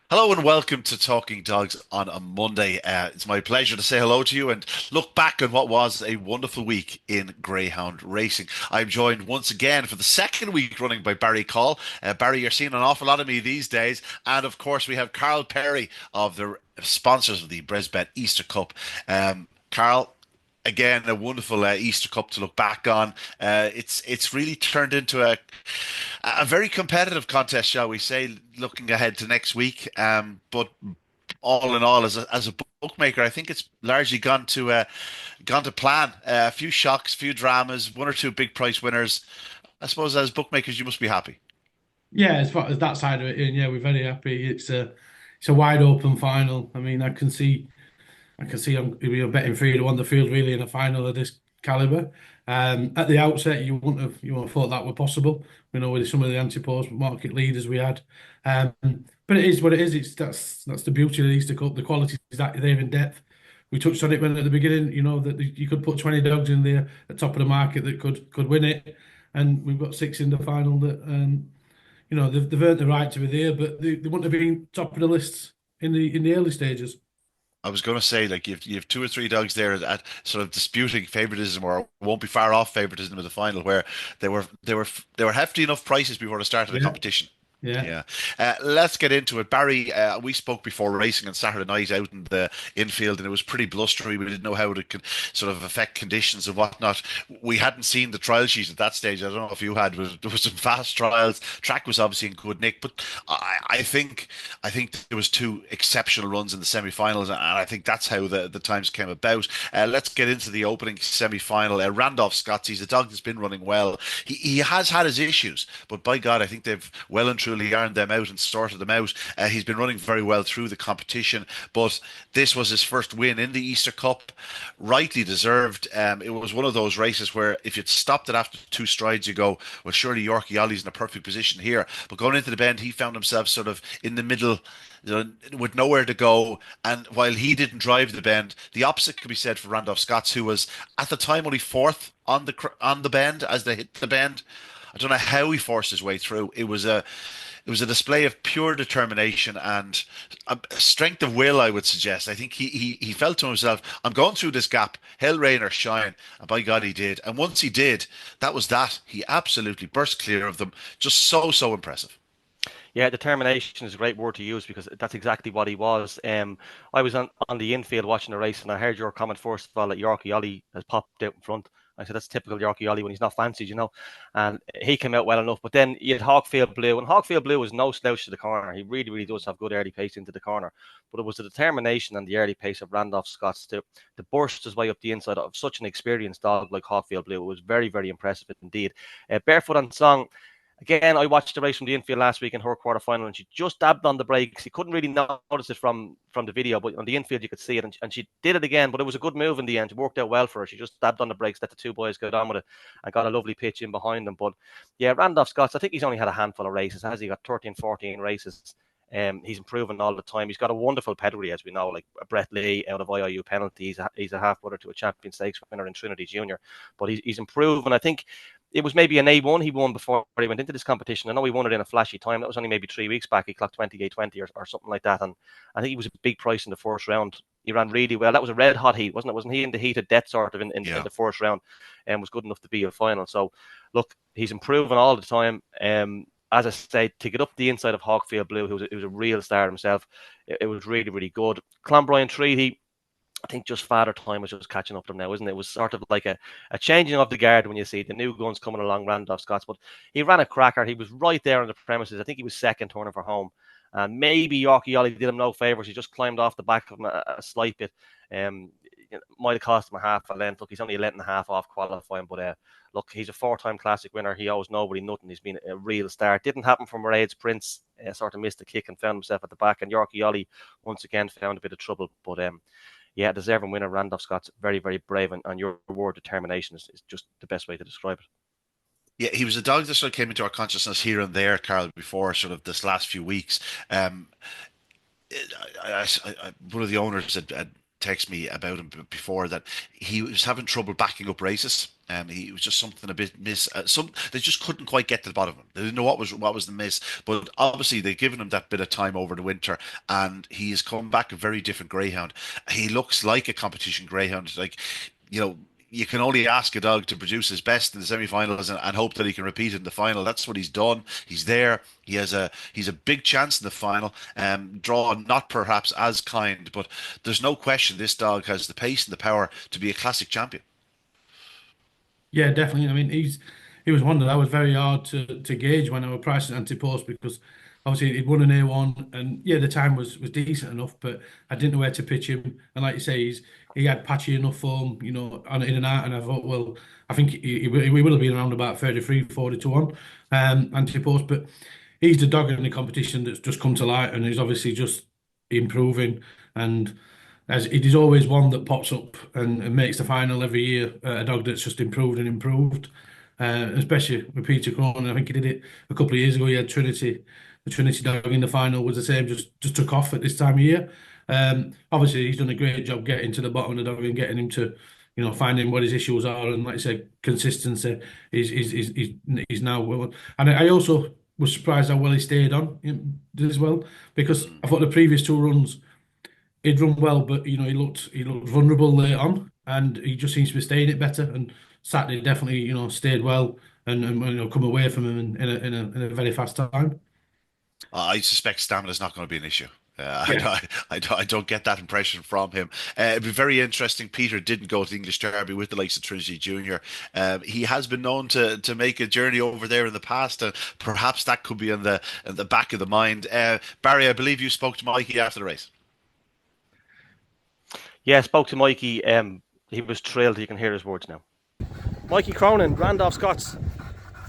Hello and welcome to Talking Dogs on a Monday. It's my pleasure to say hello to you and look back on what was a wonderful week in Greyhound Racing. I'm joined once again for the second week running by Barry Caul. Barry, you're seeing an awful lot of me these days. And of course, we have Carl Perry of the sponsors of the BresBet Easter Cup. Carl, again, a wonderful Easter Cup to look back on. It's really turned into a very competitive contest, shall we say, looking ahead to next week. But all in all, as a bookmaker, I think it's largely gone to plan. A few shocks, a few dramas, one or two big price winners. I suppose as bookmakers, you must be happy. Yeah, as far as that side of it, and yeah, we're very happy. It's a wide open final. I mean, I can see we're betting 3-1 the field really in a final of this caliber. At the outset, you wouldn't have thought that were possible. We know with some of the anti-post market leaders we had, um, but it is what it is. That's the beauty of the Easter Cup. The quality is that there in depth. We touched on it when at the beginning. You know that you could put 20 dogs in there at top of the market that could win it, and we've got six in the final that they've earned the right to be there, but they wouldn't have been top of the lists in the early stages. I was going to say, like, you have two or three dogs there at sort of disputing favoritism or won't be far off favoritism in the final, where they were they were they were hefty enough prices before the start of the Yeah, competition. yeah. Yeah. Let's get into it. Barry, we spoke before racing on Saturday night out in the infield, and it was pretty blustery. We didn't know how it could sort of affect conditions and whatnot. We hadn't seen the trial sheet at that stage. I don't know if you had, but there was some fast trials. Track was obviously in good nick, but I think there was two exceptional runs in the semi-finals, and I think that's how the times came about. Let's get into the opening semi-final. Randolph Scott's, he's a dog that's been running well. He has had his issues, but by God, I think they've well and truly ironed them out and sorted them out. He's been running very well through the competition, but this was his first win in the Easter Cup, rightly deserved. It was one of those races where if you'd stopped it after two strides, you go, well, surely Yorkie Ollie's in a perfect position here. But going into the bend, he found himself sort of in the middle, with nowhere to go. And while he didn't drive the bend, the opposite could be said for Randolph Scotts, who was at the time only fourth on the bend as they hit the bend. I don't know how he forced his way through. It was a display of pure determination and a strength of will, I would suggest. I think he felt to himself, I'm going through this gap, hell, rain or shine. And by God, he did. And once he did, that was that. He absolutely burst clear of them. Just so impressive. Yeah, determination is a great word to use because that's exactly what he was. I was on the infield watching the race, and I heard your comment first of all that Yorkie Ollie has popped out in front. I said that's typical Yorkie Ollie when he's not fancied. And he came out well enough. But then you had Hawkfield Blue, and Hawkfield Blue was no slouch to the corner. He really, really does have good early pace into the corner. But it was the determination and the early pace of Randolph Scott's to burst his way up the inside of such an experienced dog like Hawkfield Blue. It was very, very impressive indeed. Barefoot on Song. Again, I watched the race from the infield last week in her quarter final, and she just dabbed on the brakes. You couldn't really notice it from the video, but on the infield you could see it, and she did it again. But it was a good move in the end. It worked out well for her. She just dabbed on the brakes, let the two boys get on with it, and got a lovely pitch in behind them. But yeah, Randolph Scotts, I think he's only had a handful of races. Has he got 13, 14 races? He's improving all the time. He's got a wonderful pedigree, as we know, like Brett Lee out of IIU penalty. He's a half brother to a champion stakes winner in Trinity Junior, but he's improving. I think it was maybe an A1 he won before he went into this competition. I know he won it in a flashy time. That was only maybe 3 weeks back. He clocked 28:20 or something like that. And I think he was a big price in the first round. He ran really well. That was a red hot heat, wasn't it? Wasn't he in the heat of death sort of in Yeah. the first round and was good enough to be a final? So, look, he's improving all the time. As I say, to get up the inside of Hawkfield Blue, who was a real star himself, it was really, really good. Clonbrien Treaty, I think just father time was just catching up to him now, isn't it? It was sort of like a changing of the guard when you see the new guns coming along, Randolph Scott's. But he ran a cracker. He was right there on the premises. I think he was second turning for home. And maybe Yorkie Ollie did him no favours. He just climbed off the back of him a slight bit. Might have cost him a half a length. Look, he's only a length and a half off qualifying. But look, he's a four-time classic winner. He owes nobody nothing. He's been a real star. It didn't happen for Mairead's Prince. Sort of missed the kick and found himself at the back. And Yorkie Ollie once again found a bit of trouble. But yeah, deserving winner. Randolph Scott's very, very brave, and your word determination is just the best way to describe it. Yeah, he was a dog that sort of came into our consciousness here and there, Carl, before sort of this last few weeks. Um, one of the owners had texted me about him before that he was having trouble backing up races. He was just something a bit miss. They just couldn't quite get to the bottom of him. They didn't know what was the miss. But obviously they've given him that bit of time over the winter, and he has come back a very different greyhound. He looks like a competition greyhound. Like, you can only ask a dog to produce his best in the semi-finals and hope that he can repeat it in the final. That's what he's done. He's there. He's a big chance in the final. Draw not perhaps as kind, but there's no question this dog has the pace and the power to be a classic champion. Yeah, definitely. I mean, he was one that I was very hard to gauge when I was pricing anti-post, because obviously he'd won an A1, and yeah, the time was decent enough, but I didn't know where to pitch him. And like you say, he had patchy enough form, on in and out, and I thought, well, I think he will have been around about 33, 40 to 1 anti-post, but he's the dog in the competition that's just come to light, and he's obviously just improving. And as it is always one that pops up and makes the final every year, a dog that's just improved and improved, especially with Peter Cronin. I think he did it a couple of years ago. He had Trinity, the Trinity dog in the final was the same, just took off at this time of year. Obviously, he's done a great job getting to the bottom of the dog and getting him to, finding what his issues are. And like I said, consistency is now well. And I also was surprised how well he stayed on as well, because I thought the previous two runs he'd run well, but he looked vulnerable late on, and he just seems to be staying it better. And Saturday definitely stayed well and come away from him in a very fast time. I suspect stamina is not going to be an issue. Yeah. I don't get that impression from him. It'd be very interesting. Peter didn't go to the English Derby with the likes of Trinity Junior. He has been known to make a journey over there in the past, and perhaps that could be in the back of the mind. Barry, I believe you spoke to Mikey after the race. Yeah, I spoke to Mikey. He was thrilled. You can hear his words now. Mikey Cronin, Randolph Scott's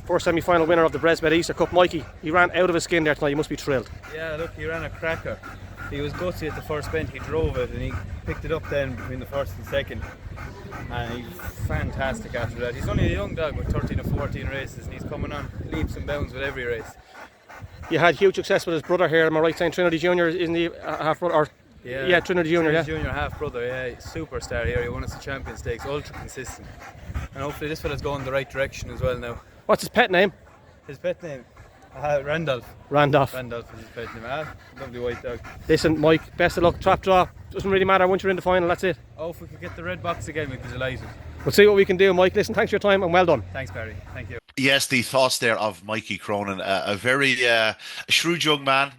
first semi-final winner of the BresBet Easter Cup. Mikey, he ran out of his skin there tonight. You must be thrilled. Yeah, look, he ran a cracker. He was gutsy at the first bend. He drove it and he picked it up then between the first and second. And he's fantastic after that. He's only a young dog with 13 or 14 races, and he's coming on leaps and bounds with every race. You had huge success with his brother here. Am I right saying Trinity Junior isn't he half brother? Yeah, Trinity Junior. Trinity Junior, half brother. Yeah, superstar here. He won us the Champion Stakes, ultra consistent, and hopefully this fella's going the right direction as well now. What's his pet name? His pet name? Randolph. Randolph is his pet name. Lovely white dog. Listen, Mike, best of luck. Trap draw. Doesn't really matter once you're in the final. That's it. Oh, if we could get the red box again, we'd be delighted. We'll see what we can do, Mike. Listen, thanks for your time and well done. Thanks, Barry. Thank you. Yes, the thoughts there of Mikey Cronin, a very shrewd young man.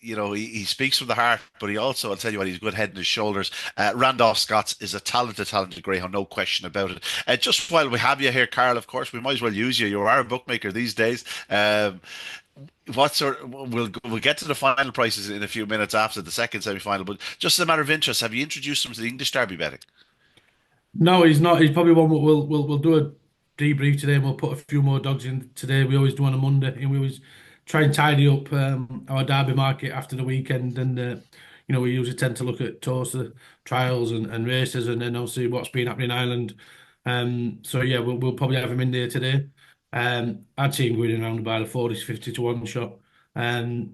He speaks from the heart, but he also, I'll tell you what, he's a good head in his shoulders. Randolph Scott is a talented greyhound, no question about it. Just while we have you here, Carl, of course, we might as well use you. You are a bookmaker these days. We'll get to the final prices in a few minutes after the second semi-final, but just as a matter of interest, have you introduced him to the English Derby betting? No, he's not. He's probably one we'll do a debrief today, and we'll put a few more dogs in today. We always do on a Monday, and we always try and tidy up our Derby market after the weekend. And we usually tend to look at Toaster trials and races, and then obviously what's been happening in Ireland. So yeah, we'll probably have him in there today. I'd see him going around about a 40 50 to 1 shot. We'll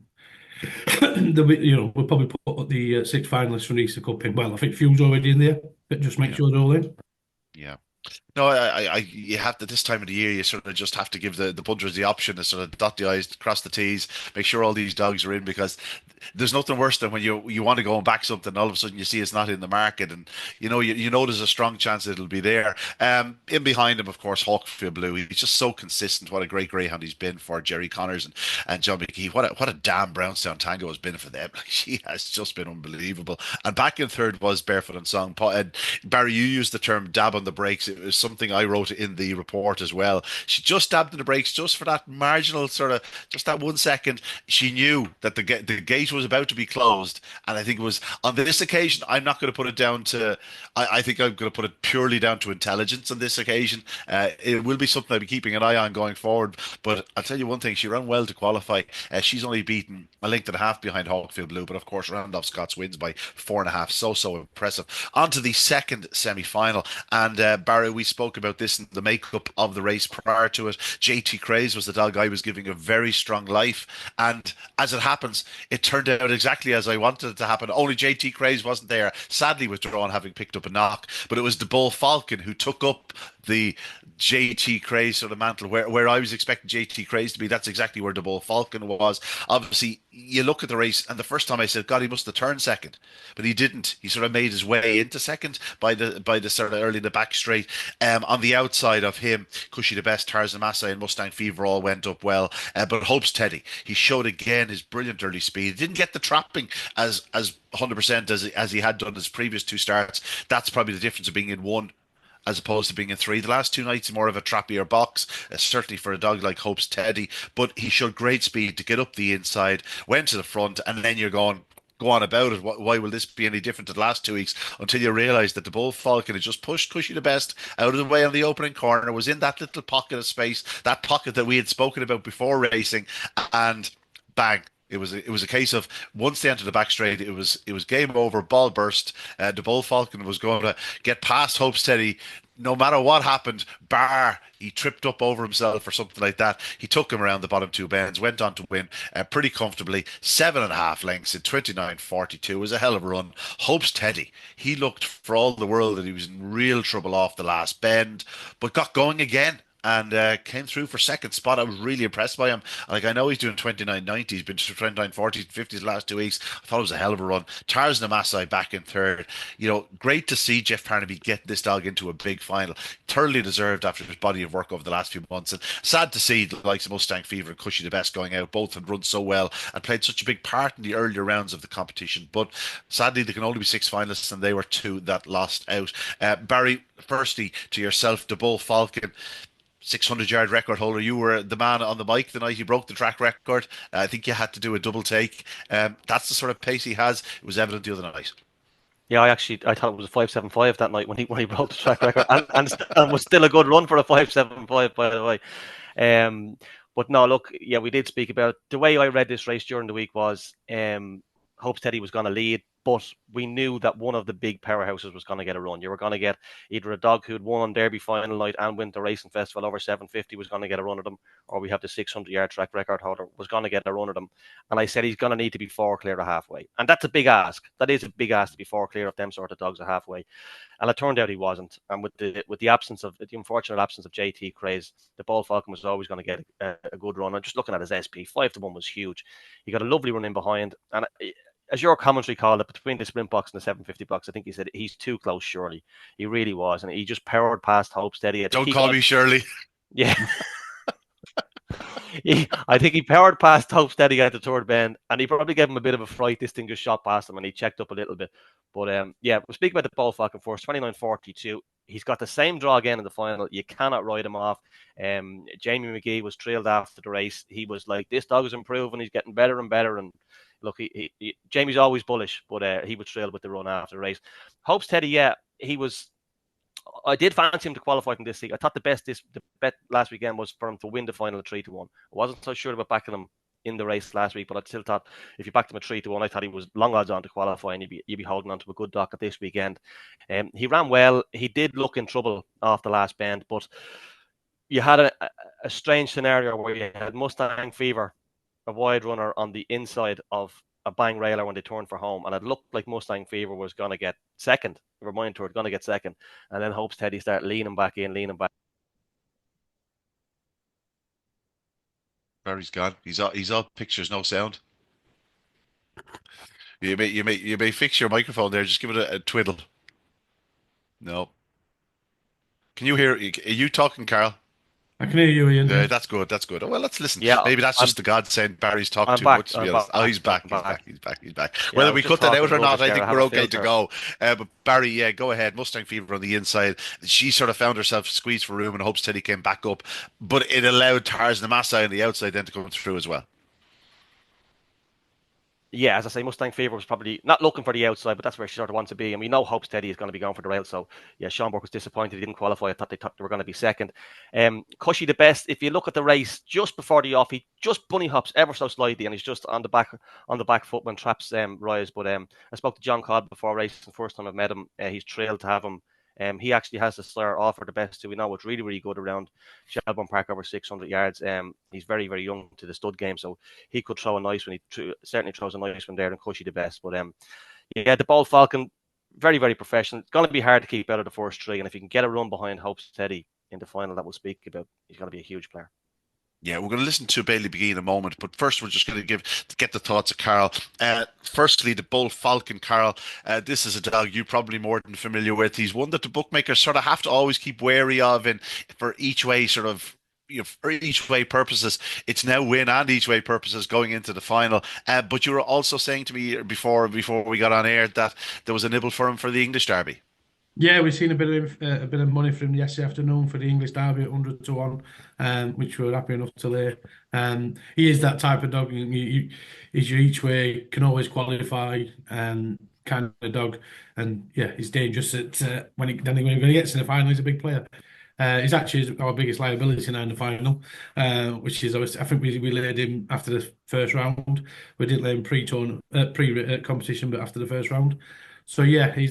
probably put the 6 finalists from the Easter Cup in. Well, I think Few's already in there, but just make sure they're all in. Yeah. No, you have to, this time of the year, you sort of just have to give the punters the option to sort of dot the I's, cross the T's, make sure all these dogs are in, because there's nothing worse than when you want to go and back something and all of a sudden you see it's not in the market, and you know there's a strong chance it'll be there. In behind him, of course, Hawkfield Blue. He's just so consistent. What a great greyhound he's been for Jerry Connors and John McGee. What a damn Brownstown Tango has been for them. Like, she has just been unbelievable. And back in third was Barefoot and Song. Barry, you used the term dab on the brakes. It was something I wrote in the report as well. She just dabbed in the brakes just for that marginal sort of, just that 1 second. She knew that the gate was about to be closed, and I think it was on this occasion. I'm not going to put it down to. I think I'm going to put it purely down to intelligence on this occasion. It will be something I'll be keeping an eye on going forward. But I'll tell you one thing: she ran well to qualify. She's only beaten a length and a half behind Hawkfield Blue, but of course Randolph Scott's wins by 4.5. So impressive. On to the second semi-final, and Barry, we spoke about this in the makeup of the race prior to it. JT Craze was the dog I was giving a very strong life. And as it happens, it turned out exactly as I wanted it to happen. Only JT Craze wasn't there, sadly withdrawn, having picked up a knock. But it was the Bull Falcon who took up the JT Craze sort of mantle where I was expecting JT Craze to be. That's exactly where the Bull Falcon was. Obviously, you look at the race, and the first time I said, God, he must have turned second, but he didn't. He sort of made his way into second by the sort of early in the back straight. On the outside of him, Cushy the Best, Tarzan Massey, and Mustang Fever all went up well. But Hope's Teddy, he showed again his brilliant early speed. He didn't get the trapping as 100% as he had done his previous two starts. That's probably the difference of being in one as opposed to being in three. The last two nights, more of a trappier box, certainly for a dog like Hope's Teddy. But he showed great speed to get up the inside, went to the front, and then you're going, go on about it. Why will this be any different to the last 2 weeks? Until you realise that the Bull Falcon had just pushed Cushy the Best out of the way on the opening corner, was in that little pocket of space, that pocket that we had spoken about before racing, and bang. It was a case of once they entered the back straight, it was game over, ball burst. The Bull Falcon was going to get past Hope's Teddy no matter what happened, bar he tripped up over himself or something like that. He took him around the bottom two bends, went on to win pretty comfortably, 7.5 lengths in 29.42. It was a hell of a run. Hope's Teddy, he looked for all the world that he was in real trouble off the last bend, but got going again. And came through for second spot. I was really impressed by him. Like, I know he's doing 29.90. He's been to 29.40s, 50s the last 2 weeks. I thought it was a hell of a run. Tarzan Massey back in third. You know, great to see Jeff Parnaby get this dog into a big final. Thoroughly deserved after his body of work over the last few months. And sad to see the likes of Mustang Fever and Cushy the Best going out. Both had run so well and played such a big part in the earlier rounds of the competition. But sadly, there can only be 6 finalists, and they were 2 that lost out. Barry, firstly, to yourself, the Bull Falcon, 600-yard record holder. You were the man on the mic the night he broke the track record. I think you had to do a double take. That's the sort of pace he has. It was evident the other night. Yeah, I thought it was a 5.75 that night when he broke the track record, and was still a good run for a 5.75, by the way. But no, look, yeah, we did speak about it. The way I read this race during the week was Hope's Teddy was going to lead, but we knew that one of the big powerhouses was going to get a run. You were going to get either a dog who'd won on Derby final night and Winter Racing Festival over 750 was going to get a run at them, or we have the 600-yard track record holder was going to get a run at them. And I said he's going to need to be 4 clear of halfway. And that's a big ask. That is a big ask to be 4 clear of them sort of dogs at halfway. And it turned out he wasn't. And with the unfortunate absence of JT Craze, the Bull Falcon was always going to get a good run. And just looking at his SP, 5-1 was huge. He got a lovely run in behind. And as your commentary called it, between the sprint box and the 750 box, I think he said he's too close, Shirley. He really was. And he just powered past Hope's Teddy. Don't call me Shirley. Yeah. I think he powered past Hope's Teddy at the third bend, and he probably gave him a bit of a fright. This thing just shot past him, and he checked up a little bit. But yeah, we'll speak about the Bull Falcon first. 29.42. He's got the same draw again in the final. You cannot ride him off. Jamie McGee was trailed after the race. He was like, this dog is improving. He's getting better and better. And look, Jamie's always bullish, but he was trailed with the run after the race. Hope's Teddy, yeah, he was. I did fancy him to qualify from this league. I thought the bet last weekend was for him to win the final at 3-1. I wasn't so sure about backing him in the race last week, but I still thought if you backed him at 3-1, I thought he was long odds on to qualify, and you'd be holding on to a good docket this weekend. He ran well. He did look in trouble off the last bend, but you had a strange scenario where you had Mustang Fever, a wide runner on the inside of a bang railer when they turned for home, and it looked like Mustang Fever was going to get second. Going to get second, and then Hope's Teddy started leaning back. Barry's gone. He's all pictures, no sound. You may fix your microphone there. Just give it a twiddle. No. Can you hear? Are you talking, Carl? I can hear you, Ian. That's good. Oh, well, let's listen. Yeah, maybe that's just the God saying Barry's talking too much. To be honest. He's back. Yeah, whether we cut that out or not, I think we're okay to go. But Barry, yeah, go ahead. Mustang Fever on the inside. She sort of found herself squeezed for room, and Hope's Teddy came back up. But it allowed Tarzan Massey on the outside then to come through as well. Yeah, as I say, Mustang Fever was probably not looking for the outside, but that's where she sort of wants to be. And we know Hope's Teddy is going to be going for the rail. So, yeah, Sean Burke was disappointed he didn't qualify. I thought they were going to be second. Cushy the Best, if you look at the race, just before the off, he just bunny hops ever so slightly, and he's just on the back foot when traps rise. But I spoke to John Codd before race, the first time I've met him. He's thrilled to have him He actually has the Slayer offer the best too. We know it's really, really good around Shelbourne Park, over 600 yards. He's very, very young to the stud game, so he could throw a nice one. He certainly throws a nice one there, and Cushy the best. But yeah, the Bold Falcon, very, very professional. It's going to be hard to keep out of the first three, and if you can get a run behind Hope Steady in the final that we'll speak about, he's going to be a huge player. Yeah, we're going to listen to Bailey McGee in a moment, but first we're just going to get the thoughts of Caul. Firstly, the Bull Falcon, Caul. This is a dog you're probably more than familiar with. He's one that the bookmakers sort of have to always keep wary of, and for each way sort of. For each way purposes, it's now win and each way purposes going into the final. But you were also saying to me before we got on air that there was a nibble for him for the English Derby. Yeah, we've seen a bit of money for him yesterday afternoon for the English Derby at 100 to 1, which we're happy enough to lay. He is that type of dog. He's your each way, can always qualify, kind of dog. And yeah, he's dangerous at when he gets to the final. He's a big player. He's actually our biggest liability now in the final, which is I think we laid him after the first round. We didn't lay him pre-competition, but after the first round. So yeah, he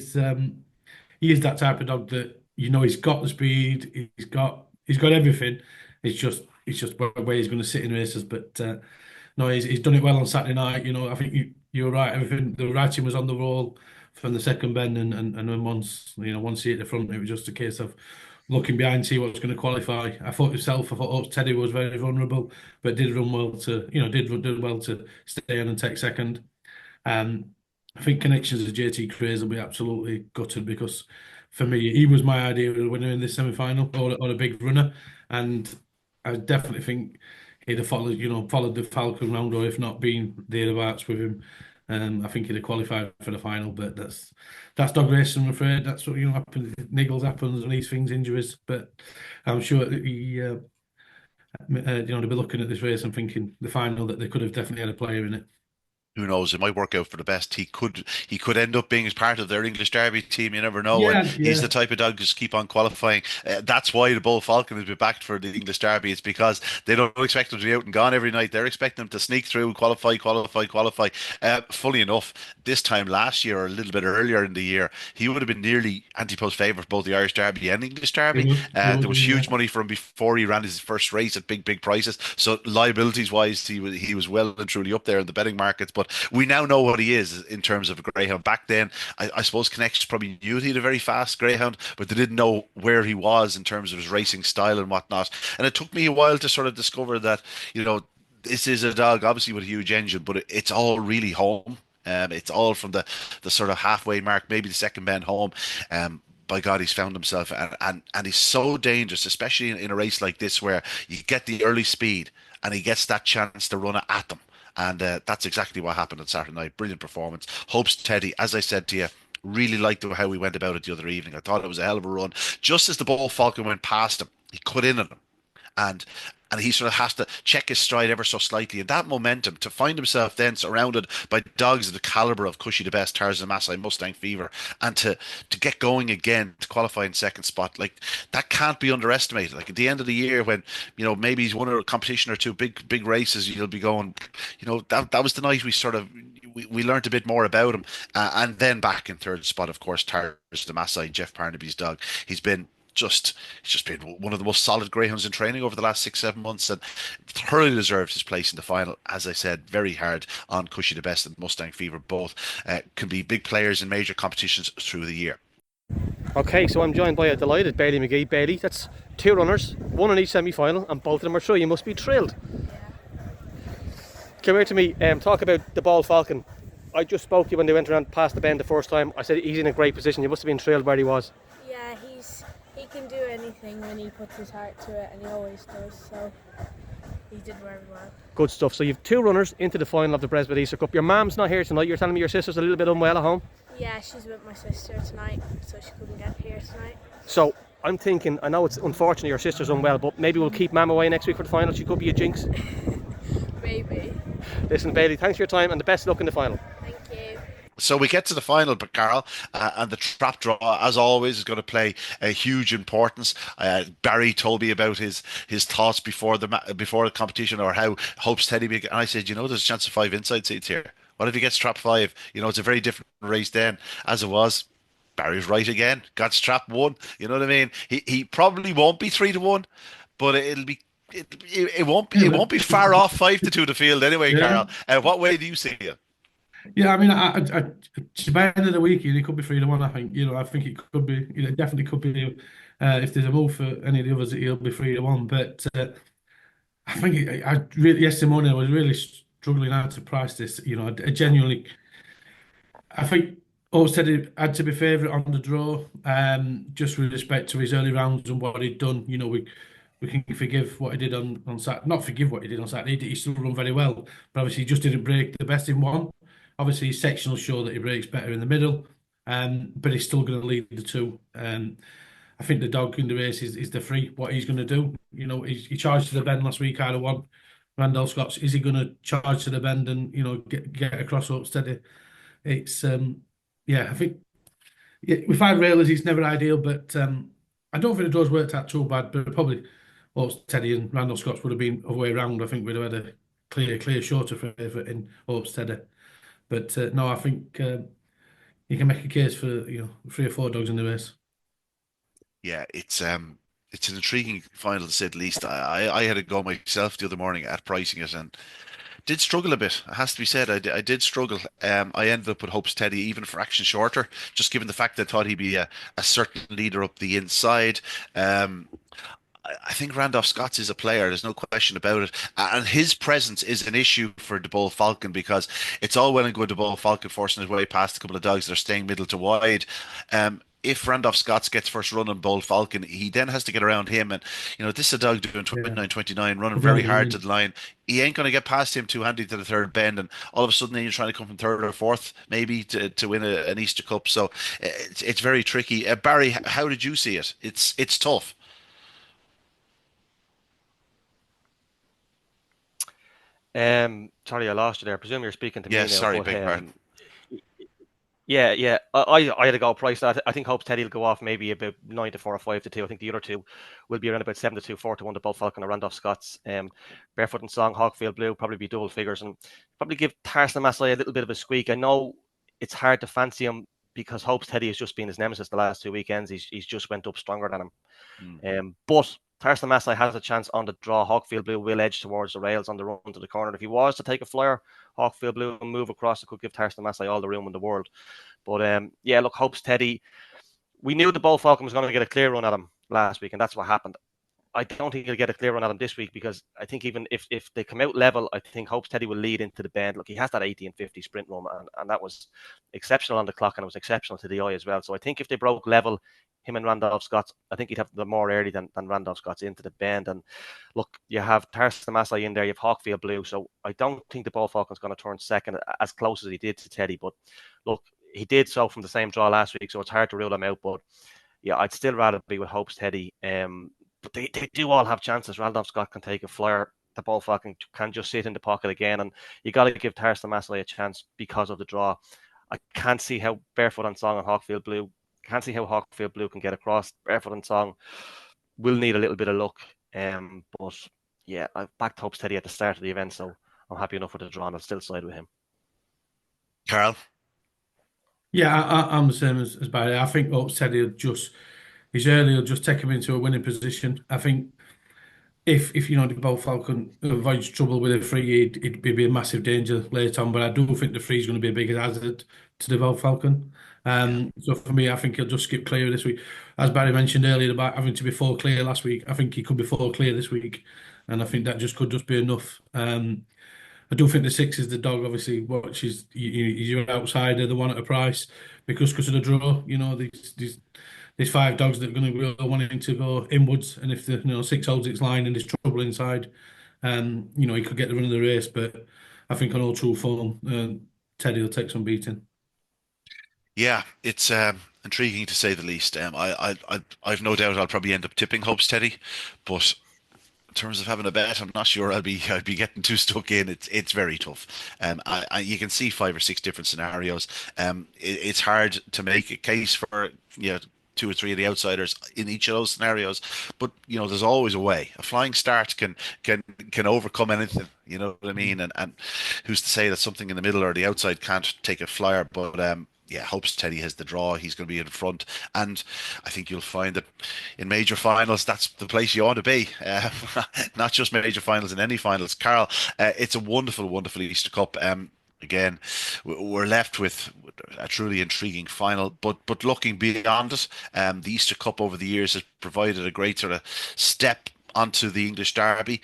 is that type of dog that he's got the speed, he's got everything. It's just where he's going to sit in races. But no, he's done it well on Saturday night. I think you're right. Everything, the writing was on the wall from the second bend, and then once he hit the front, it was just a case of looking behind, see what was going to qualify. I thought Teddy was very vulnerable, but did run well to did well to stay on and take second. I think connections with JT Craze will be absolutely gutted, because for me, he was my idea of the winner in this semi-final, or a big runner, and I definitely think he'd have followed the Falcon round, or if not been thereabouts with him. I think he'd have qualified for the final, but that's dog racing, I'm afraid. That's what happens. Niggles happens and these things, injuries. But I'm sure that he, to be looking at this race and thinking the final that they could have definitely had a player in it. Who knows? It might work out for the best. He could end up being as part of their English Derby team. You never know. Yeah, and he's the type of dog to just keep on qualifying. That's why the Bull Falcon has been backed for the English Derby. It's because they don't expect him to be out and gone every night. They're expecting him to sneak through, qualify. Fully enough, this time last year, or a little bit earlier in the year, he would have been nearly anti-post favourite for both the Irish Derby and English Derby. There was huge money for him before he ran his first race at big prices. So liabilities wise, he was well and truly up there in the betting markets. But we now know what he is in terms of a greyhound. Back then, I suppose connections probably knew he had a very fast greyhound, but they didn't know where he was in terms of his racing style and whatnot. And it took me a while to sort of discover that, this is a dog obviously with a huge engine, but it's all really home. It's all from the sort of halfway mark, maybe the second bend home. By God, he's found himself, and he's so dangerous, especially in a race like this where you get the early speed and he gets that chance to run it at them. And that's exactly what happened on Saturday night. Brilliant performance. Hopes Teddy, as I said to you, really liked how we went about it the other evening. I thought it was a hell of a run. Just as the Bull Falcon went past him, he cut in on him. And he sort of has to check his stride ever so slightly. And that momentum, to find himself then surrounded by dogs of the caliber of Cushy the Best, Tarzan Maasai, Mustang Fever, and to get going again, to qualify in second spot, like that can't be underestimated. Like at the end of the year, when maybe he's won a competition or two, big races, you'll be going, that was the night we learned a bit more about him. And then back in third spot, of course, Tarzan Maasai, Jeff Parnaby's dog. He's been he's just been one of the most solid greyhounds in training over the last 6-7 months, and thoroughly deserves his place in the final. As I said, very hard on Cushy the Best and Mustang Fever. Both can be big players in major competitions through the year. Okay, so I'm joined by a delighted Bailey McGee. Bailey, that's two runners, one in each semi-final, and both of them are through. You must be thrilled. Come here to me, talk about the Bull Falcon. I just spoke to you when they went around past the bend the first time. I said he's in a great position. You must have been thrilled where he was. Yeah, he can do anything when he puts his heart to it, and he always does, so he did very well. Good stuff. So you've two runners into the final of the BresBet Easter Cup. Your mum's not here tonight. You're telling me your sister's a little bit unwell at home? Yeah, she's with my sister tonight, so she couldn't get here tonight. So I'm thinking, I know it's unfortunate your sister's unwell, but maybe we'll keep Mam away next week for the final. She could be a jinx. Maybe. Listen, Bailey, thanks for your time and the best luck in the final. Thank you. So we get to the final, but Caul, and the trap draw, as always, is going to play a huge importance. Barry told me about his thoughts before the competition, or how Hopes Teddy, and I said, there's a chance of 5 inside seats here. What if he gets trap 5? It's a very different race then as it was. Barry's right again. Got strap one. You know what I mean? He probably won't be 3-1, but it'll be. Yeah, It won't be far off 5-2 the field anyway, yeah, Carl. What way do you see it? yeah. I mean, by the end of the weekend, it could be 3-1. I think, I think it could be, it definitely could be. If there's a move for any of the others, it'll be 3-1. But I think I really yesterday morning I was really struggling how to price this. I genuinely, I think Oakstead had to be favourite on the draw, just with respect to his early rounds and what he'd done. We can forgive what he did on Saturday. Not forgive what he did on Saturday. He still run very well, but obviously he just didn't break the best in one. Obviously, his sectional show that he breaks better in the middle, but he's still going to lead the two. I think the dog in the race is the free. What he's going to do, he charged to the bend last week. I'd have won. Randolph Scott's. Is he going to charge to the bend and get across Oakstead? It's yeah, I think with 5 railers, it's never ideal, but I don't think the draws worked out too bad. But probably, Teddy and Randall Scotts would have been other way around. I think we'd have had a clear shorter favourite in Teddy. But no, I think you can make a case for 3 or 4 dogs in the race. Yeah, it's an intriguing final to say the least. I had a go myself the other morning at pricing it and did struggle a bit. It has to be said. I did struggle. I ended up with Hope's Teddy even for action shorter, just given the fact that I thought he'd be a certain leader up the inside. I think Randolph Scott's is a player. There's no question about it. And his presence is an issue for the Bull Falcon because it's all well and good the Bull Falcon forcing his way past a couple of dogs that are staying middle to wide. If Randolph Scott's gets first run on Bull Falcon, he then has to get around him. And, this is a dog doing 29-29, running very hard to the line. He ain't going to get past him too handy to the third bend. And all of a sudden, then you're trying to come from third or fourth, maybe, to win an Easter Cup. So it's very tricky. Barry, how did you see it? It's tough. Sorry, I lost you there. I presume you're speaking to me Yeah, now. sorry, But, big pardon. yeah. I had a go price that. I think Hope's Teddy will go off maybe about 9-4 or 5-2. I think the other two will be around about 7-2, 4-1 to Bull Falcon or Randolph Scott's. Barefoot and Song, Hawkfield Blue probably be double figures and probably give Tarsnam Massey a little bit of a squeak. I know it's hard to fancy him because Hope's Teddy has just been his nemesis the last 2 weekends. He's just went up stronger than him. But Tarsnam Massey has a chance on the draw. Hawkfield Blue will edge towards the rails on the run to the corner. If he was to take a flyer, Hawkfield Blue and move across, it could give Tarsnam Massey all the room in the world. But yeah, look, Hope's Teddy. We knew the Bull Falcon was going to get a clear run at him last week, and that's what happened. I don't think he'll get a clear run at him this week because I think even if they come out level, I think Hope's Teddy will lead into the bend. Look, he has that 80 and 50 sprint run, and that was exceptional on the clock, and it was exceptional to the eye as well. So I think if they broke level, him and Randolph Scott's, I think he'd have the more early than Randolph Scott's into the bend. And look, you have Tarsnam Massey in there, you have Hawkfield Blue. So I don't think the Bull Falcon's going to turn second as close as he did to Teddy. But look, he did so from the same draw last week, so it's hard to rule him out. But yeah, I'd still rather be with Hope's Teddy. But they do all have chances. Randolph Scott can take a flyer. The Bull Falcon can just sit in the pocket again. And you got to give Tarsnam Massey a chance because of the draw. I can't see how Barefoot and Song and Hawkfield Blue can't see how Hawkfield Blue can get across. Barefoot and Song will need a little bit of luck. But yeah, I backed Hope's Teddy at the start of the event, so I'm happy enough with the draw and I'll still side with him. Carl? Yeah, I'm the same as Barry. I think Hope's Teddy his early will just take him into a winning position. I think if the Bull Falcon avoids trouble with a free, it'd be a massive danger later on. But I do think the free is going to be a big hazard to the Bull Falcon. So for me, I think he'll just skip clear this week. As Barry mentioned earlier about having to be 4 clear last week, I think he could be 4 clear this week, and I think that could just be enough. I do think the 6 is the dog. Obviously, he's your outsider, the one at a price because of the draw. These 5 dogs that are going to be wanting to go inwards, and if the 6 holds its line and there's trouble inside, he could get the run of the race. But I think on all true form, Teddy will take some beating. Yeah, it's intriguing to say the least. I've no doubt I'll probably end up tipping Hope's Teddy, but in terms of having a bet, I'm not sure I'd be getting too stuck in. It's very tough. You can see 5 or 6 different scenarios. It's hard to make a case for 2 or 3 of the outsiders in each of those scenarios, but there's always a way. A flying start can overcome anything. You know what I mean? And who's to say that something in the middle or the outside can't take a flyer? But yeah, hopes Teddy has the draw. He's going to be in front, and I think you'll find that in major finals, that's the place you want to be. Not just major finals, in any finals. Carl, it's a wonderful, wonderful Easter Cup. Again, we're left with a truly intriguing final, but looking beyond it, the Easter Cup over the years has provided a great sort of step onto the English Derby.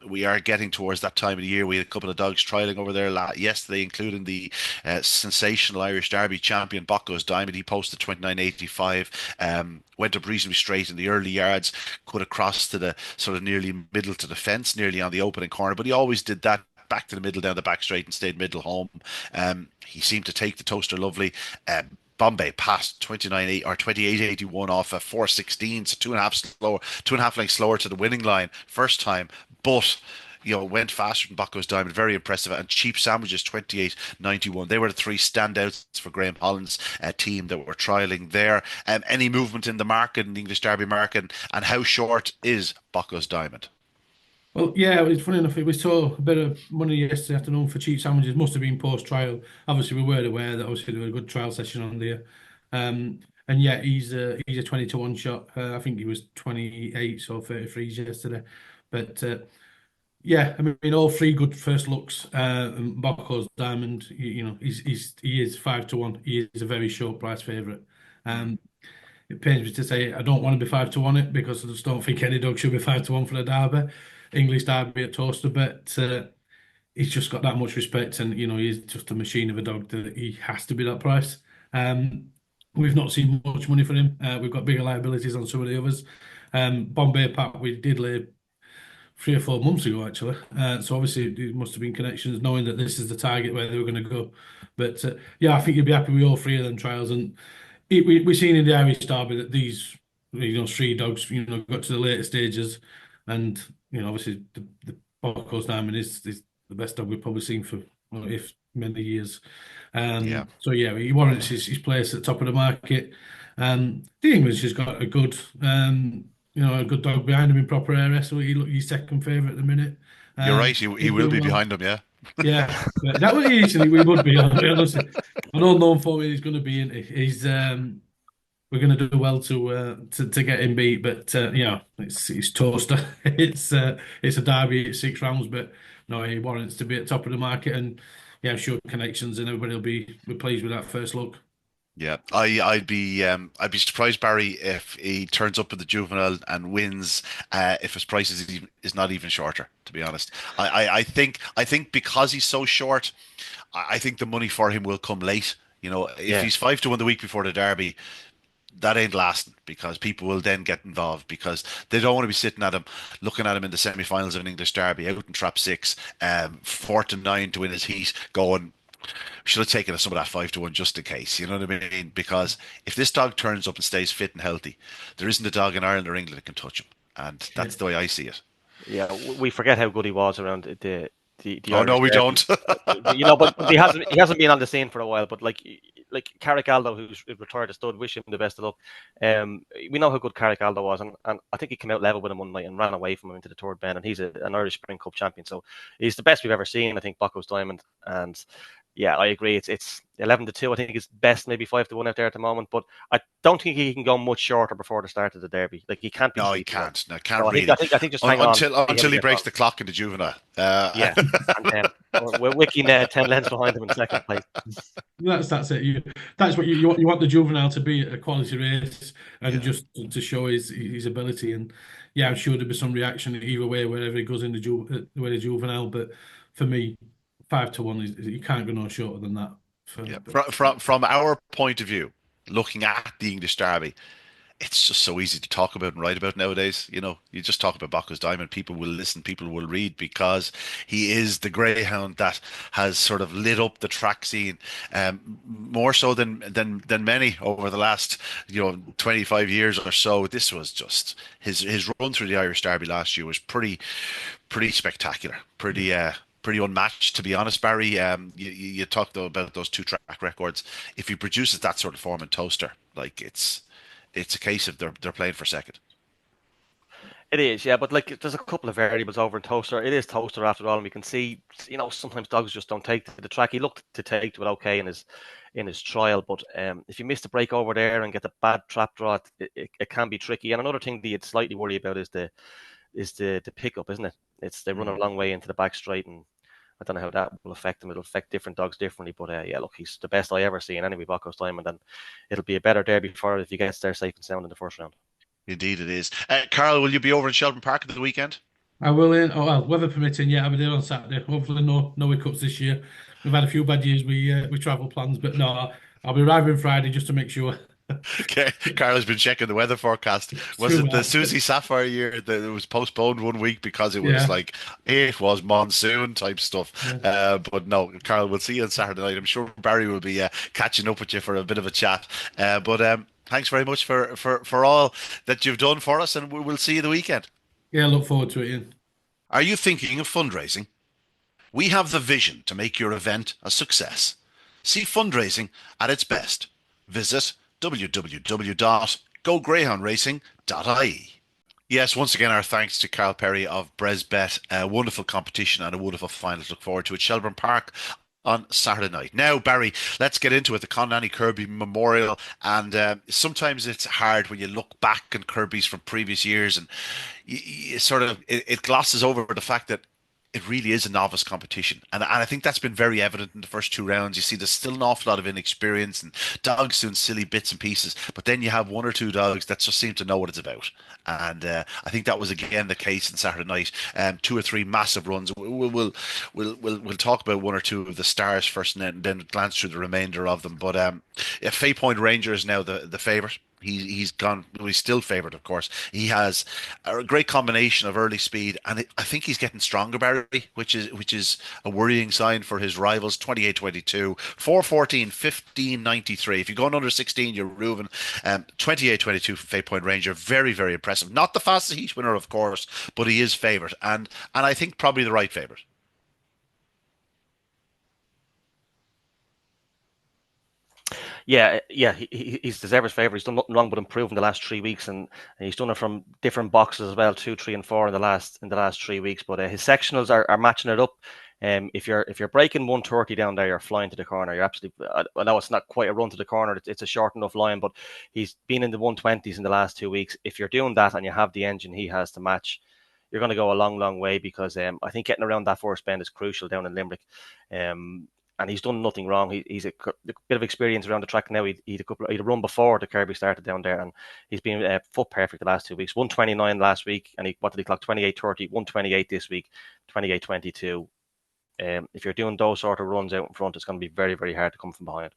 We are getting towards that time of the year. We had a couple of dogs trialing over there yesterday, including the sensational Irish Derby champion Bocco's Diamond. He posted 29.85. Went up reasonably straight in the early yards, could have crossed to the sort of nearly middle to the fence, nearly on the opening corner, but he always did that back to the middle, down the back straight, and stayed middle home. He seemed to take the toaster lovely. Bombay passed 28.81 off a 4.16, so 2.5 lengths slower to the winning line first time, but went faster than Bocco's Diamond. Very impressive. And Cheap Sandwiches 28.91. They were the three standouts for Graham Holland's team that were trialing there. Any movement in the market, in the English Derby market, and how short is Bocco's Diamond? Well, yeah, it's funny enough. We saw a bit of money yesterday afternoon for Cheap Sandwiches. Must have been post-trial. Obviously, we were aware that obviously there was a good trial session on there. And yeah, he's a 20-1 shot. I think he was 28, so 33s yesterday. But yeah, I mean, all three good first looks. Bocco's Diamond, he is 5-1. He is a very short price favourite. It pains me to say I don't want to be 5-1 it, because I just don't think any dog should be 5-1 for the Derby. English Derby at Toaster, but he's just got that much respect, and he's just a machine of a dog that he has to be that price. We've not seen much money for him. We've got bigger liabilities on some of the others. Bombay Pat, we did lay 3 or 4 months ago, actually. So obviously it must have been connections, knowing that this is the target where they were going to go. But yeah, I think you'd be happy with all 3 of them trials. And we've seen in the Irish Derby that these 3 dogs got to the later stages, and obviously the Bocco's Diamond is the best dog we've probably seen for if many years. So yeah, he warrants his place at the top of the market. The English has got a good a good dog behind him in Proper Air, so he's second favourite at the minute. You're right, he will be behind him, yeah. Yeah, that would easily we would be. Honestly, I don't know for me he's going to be in. He's we're going to do well to get him beat, but it's Toaster. It's a Derby. It's 6 rounds, but no, he warrants to be at top of the market, and yeah, I'm sure connections and everybody will be pleased with that first look. Yeah, I'd be surprised, Barry, if he turns up with the juvenile and wins. If his price is not even shorter, to be honest. I think because he's so short, I think the money for him will come late. If he's 5-1 the week before the Derby, that ain't lasting, because people will then get involved, because they don't want to be sitting at him, looking at him in the semi-finals of an English Derby, out in trap 6, 4-9 to win his heat, going, should have taken some of that 5-1 just in case. You know what I mean? Because if this dog turns up and stays fit and healthy, there isn't a dog in Ireland or England that can touch him, and that's the way I see it. Yeah, we forget how good he was around the oh no, we don't. But he hasn't been on the scene for a while. But like Carrick Aldo, who's retired a stud, wish him the best of luck. We know how good Carrick Aldo was, and I think he came out level with him one night and ran away from him into the third bend, and he's an Irish Spring Cup champion, so he's the best we've ever seen. I think Bocco's Diamond, and yeah, I agree. It's 11-2. I think it's best maybe 5-1 out there at the moment, but I don't think he can go much shorter before the start of the Derby. Like, he can't be. No, he can't. No, can't so really. I think just hang on until he breaks the clock in the juvenile. Yeah, and we're wicking 10 lengths behind him in second place. That's it. That's what you want the juvenile to be, a quality race, and just to show his ability. And yeah, I'm sure there'll be some reaction either way wherever he goes in the juvenile. But for me, 5-1 you can't go no shorter than that. From our point of view, looking at the English Derby, it's just so easy to talk about and write about nowadays. You just talk about Bocco's Diamond, people will listen, people will read, because he is the greyhound that has sort of lit up the track scene, more so than many over the last 25 years or so. This was just his run through the Irish Derby last year was pretty spectacular, pretty unmatched, to be honest, Barry. You talked about those 2 track records. If he produces that sort of form in Toaster, like it's a case of they're playing for second. It is, yeah, but like there's a couple of variables over in Toaster. It is Toaster after all, and we can see, sometimes dogs just don't take to the track. He looked to take to it okay in his trial, but if you miss the break over there and get the bad trap draw, it can be tricky. And another thing that you'd slightly worry about is the pickup, isn't it? They run a long way into the back straight, and I don't know how that will affect him. It'll affect different dogs differently, but yeah, look, he's the best I ever seen anyway, Bocco's Diamond, and it'll be a better derby for it if he gets there safe and sound in the first round. Indeed, it is. Carl, will you be over in Shelburne Park at the weekend? I will. Well, weather permitting, yeah, I'll be there on Saturday. Hopefully, no hiccups this year. We've had a few bad years with travel plans, but no, I'll be arriving Friday just to make sure. Okay, Carl has been checking the weather forecast. Was it the Susie Sapphire year that it was postponed 1 week because it was it was monsoon type stuff? Yeah. But no, Carl, we'll see you on Saturday night. I'm sure Barry will be catching up with you for a bit of a chat. But thanks very much for all that you've done for us, and we'll see you the weekend. Yeah, look forward to it, Ian. Are you thinking of fundraising? We have the vision to make your event a success. See fundraising at its best. Visit www.gogreyhoundracing.ie. Yes, once again, our thanks to Carl Perry of BresBet. A wonderful competition and a wonderful final to look forward to at Shelburne Park on Saturday night. Now, Barry, let's get into it. The Conlanny Kirby Memorial, and sometimes it's hard when you look back on Kirby's from previous years, and you sort of it glosses over the fact that it really is a novice competition. And I think that's been very evident in the first 2 rounds. You see there's still an awful lot of inexperience and dogs doing silly bits and pieces. But then you have 1 or 2 dogs that just seem to know what it's about. And I think that was again the case on Saturday night. 2 or 3 massive runs. We'll talk about 1 or 2 of the stars first, and then glance through the remainder of them. But Fay Point Ranger is now the favourite. He's gone. Well, he's still favoured, of course. He has a great combination of early speed, and I think he's getting stronger, Barry, which is a worrying sign for his rivals. 28-22, 4-14, 15-93. If you're going under 16, you're moving. 28-22 for Fay Point Ranger, very, very impressive. Not the fastest heat winner, of course, but he is favoured, and I think probably the right favourite. Yeah, he's deserved his favour. He's done nothing wrong but improve in the last 3 weeks, and he's done it from different boxes as well, 2, 3, and 4 in the last 3 weeks. But his sectionals are matching it up. If you're breaking 130 down there, you're flying to the corner. You're absolutely. I know it's not quite a run to the corner. It's a short enough line, but he's been in the 120s in the last 2 weeks. If you're doing that and you have the engine he has to match, you're going to go a long, long way, because I think getting around that first bend is crucial down in Limerick. And he's done nothing wrong. He's a bit of experience around the track now. He'd a run before the Kirby started down there, and he's been foot perfect the last 2 weeks. 129 last week, and what did he clock? 28:30, 128 this week, 28:22. If you're doing those sort of runs out in front, it's going to be very, very hard to come from behind.